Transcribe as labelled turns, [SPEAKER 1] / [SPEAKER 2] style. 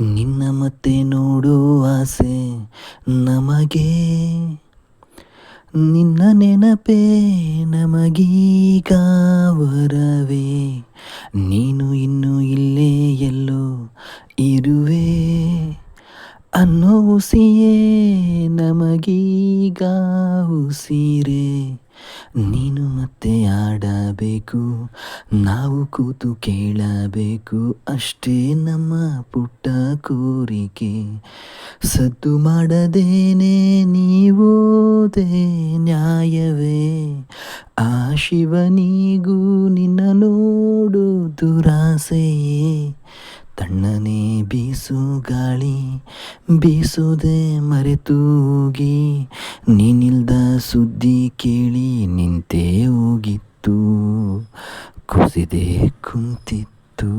[SPEAKER 1] ನಿನ್ನ ಮತ್ತೆ ನೋಡೋ ಆಸೆ ನಮಗೆ, ನಿನ್ನ ನೆನಪೇ ನಮಗೀಗ ವರವೇ. ನೀನು ಇನ್ನು ಇಲ್ಲೇ ಎಲ್ಲೋ ಇರುವೆ ಅನ್ನೋ ಹುಸಿಯೇ ನಮಗೀಗ ಉಸಿರೇ. ನೀನು ಮತ್ತೆ ಆಡಬೇಕು, ನಾವು ಕೂತು ಕೇಳಬೇಕು, ಅಷ್ಟೇ ನಮ್ಮ ಪುಟ್ಟ ಕೋರಿಕೆ. ಸದ್ದು ಮಾಡದೇನೆ ನೀವೋದೆ ನ್ಯಾಯವೇ. ಆ ಶಿವನಿಗೂ ನಿನ್ನ ನೋಡು ದುರಾಸೆಯೇ. ತಣ್ಣನೆ ಬೀಸು ಗಾಳಿ ಬೀಸೋದೆ ಮರೆತೂಗಿ, ನೀನಿಲ್ದ ಸುದ್ದಿ ಕೇಳಿ ನಿಂತೇ ಹೋಗಿತ್ತು, ಕುಸಿದೇ ಕುಂತಿತ್ತು.